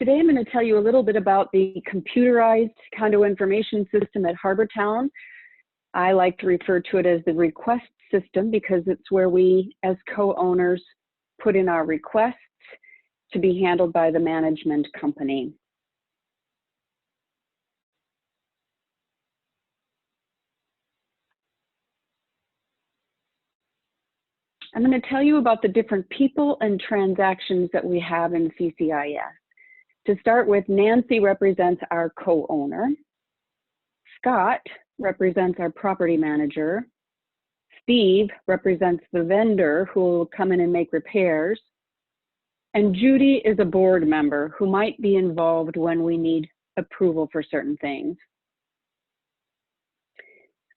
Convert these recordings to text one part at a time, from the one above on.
Today I'm going to tell you a little bit about the computerized condo information system at Harbortown. I like to refer to it as the request system because it's where we as co-owners put in our requests to be handled by the management company. I'm going to tell you about the different people and transactions that we have in CCIS. To start with, Nancy represents our co-owner. Scott represents our property manager. Steve represents the vendor who will come in and make repairs. And Judy is a board member who might be involved when we need approval for certain things.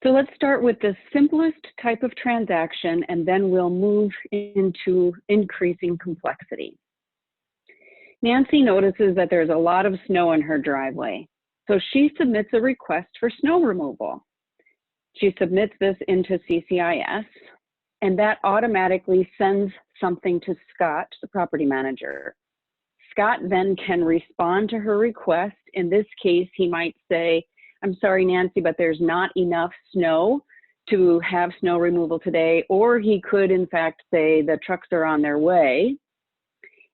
So let's start with the simplest type of transaction, and then we'll move into increasing complexity. Nancy notices that there's a lot of snow in her driveway, so she submits a request for snow removal. She submits this into CCIS, and that automatically sends something to Scott, the property manager. Scott then can respond to her request. In this case, he might say, "I'm sorry, Nancy, but there's not enough snow to have snow removal today," or he could, in fact, say, "The trucks are on their way."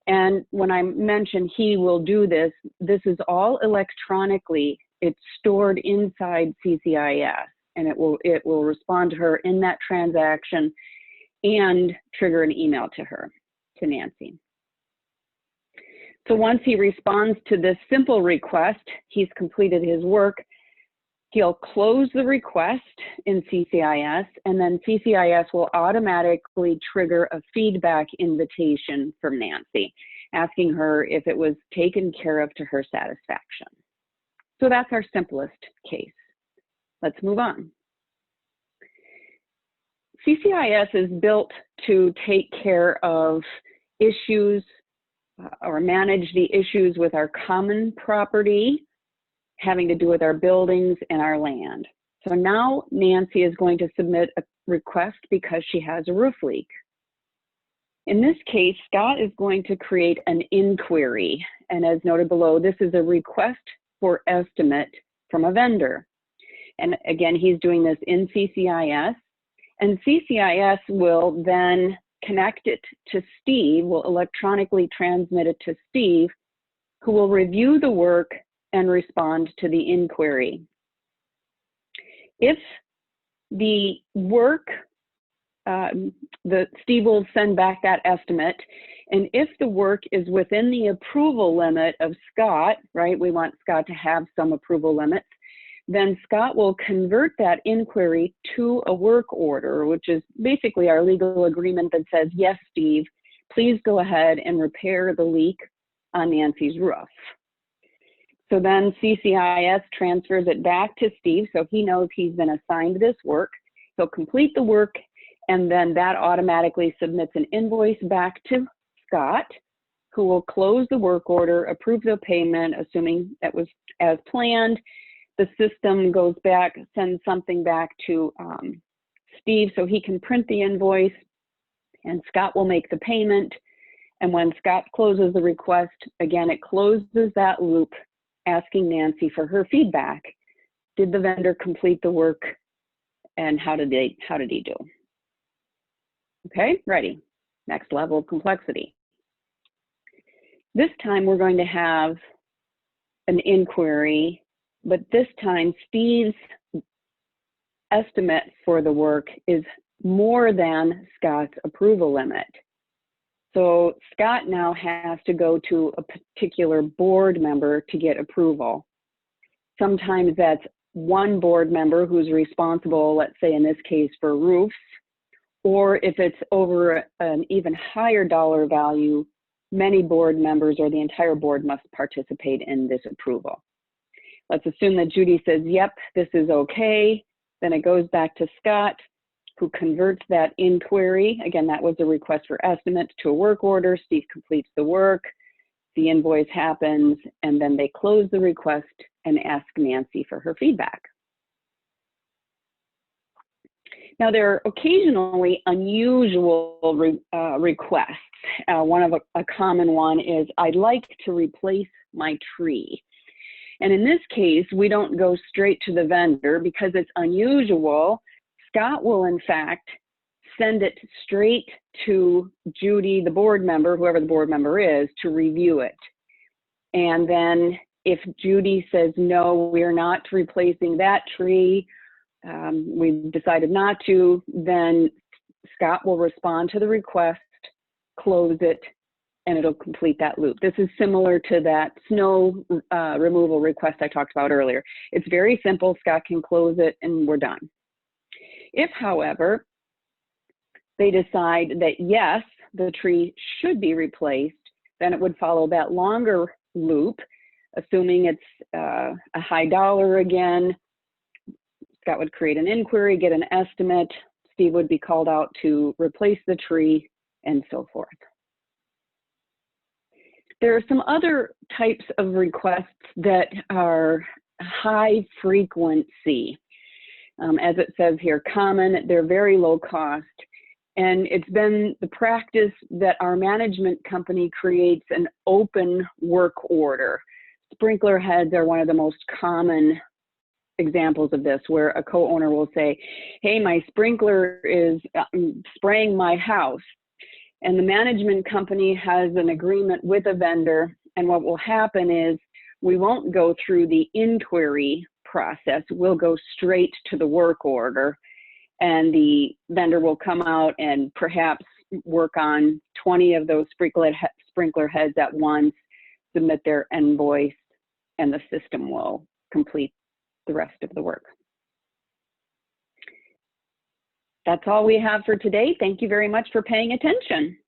And when I mention he will do this, this is all electronically. It's stored inside CCIS, and it will respond to her in that transaction and trigger an email to her, to Nancy. So once he responds to this simple request, he's completed his work. He'll close the request in CCIS, and then CCIS will automatically trigger a feedback invitation from Nancy, asking her if it was taken care of to her satisfaction. So that's our simplest case. Let's move on. CCIS is built to take care of issues or manage the issues with our common property, having to do with our buildings and our land. So now Nancy is going to submit a request because she has a roof leak. In this case, Scott is going to create an inquiry. And as noted below, this is a request for estimate from a vendor. And again, he's doing this in CCIS. And CCIS will then connect it to Steve, will electronically transmit it to Steve, who will review the work and respond to the inquiry. If the work, Steve will send back that estimate, and if the work is within the approval limit of Scott, right, we want Scott to have some approval limits, then Scott will convert that inquiry to a work order, which is basically our legal agreement that says, "Yes, Steve, please go ahead and repair the leak on Nancy's roof." So then CCIS transfers it back to Steve, so he knows he's been assigned this work. He'll complete the work, and then that automatically submits an invoice back to Scott, who will close the work order, approve the payment, assuming that was as planned. The system goes back, sends something back to Steve so he can print the invoice, and Scott will make the payment. And when Scott closes the request, again, it closes that loop, asking Nancy for her feedback. Did the vendor complete the work, and how did he do? Okay, ready. Next level of complexity. This time we're going to have an inquiry, but this time Steve's estimate for the work is more than Scott's approval limit. So Scott now has to go to a particular board member to get approval. Sometimes that's one board member who's responsible, let's say in this case for roofs, or if it's over an even higher dollar value, many board members or the entire board must participate in this approval. Let's assume that Judy says, "Yep, this is okay." Then it goes back to Scott, who converts that inquiry. Again, that was a request for estimate to a work order. Steve completes the work, the invoice happens, and then they close the request and ask Nancy for her feedback. Now, there are occasionally unusual requests. One of a common one is, I'd like to replace my tree. And in this case, we don't go straight to the vendor because it's unusual. Scott will, in fact, send it straight to Judy, the board member, whoever the board member is, to review it. And then if Judy says, no, we're not replacing that tree, we've decided not to, then Scott will respond to the request, close it, and it'll complete that loop. This is similar to that snow removal request I talked about earlier. It's very simple. Scott can close it and we're done. If, however, they decide that yes, the tree should be replaced, then it would follow that longer loop, assuming it's a high dollar again. Scott would create an inquiry, get an estimate. Steve would be called out to replace the tree, and so forth. There are some other types of requests that are high frequency. As it says here, common, they're very low cost. And it's been the practice that our management company creates an open work order. Sprinkler heads are one of the most common examples of this, where a co-owner will say, hey, my sprinkler is spraying my house. And the management company has an agreement with a vendor. And what will happen is we won't go through the inquiry process. We'll go straight to the work order. And the vendor will come out and perhaps work on 20 of those sprinkler heads at once, submit their invoice, and the system will complete the rest of the work. That's all we have for today. Thank you very much for paying attention.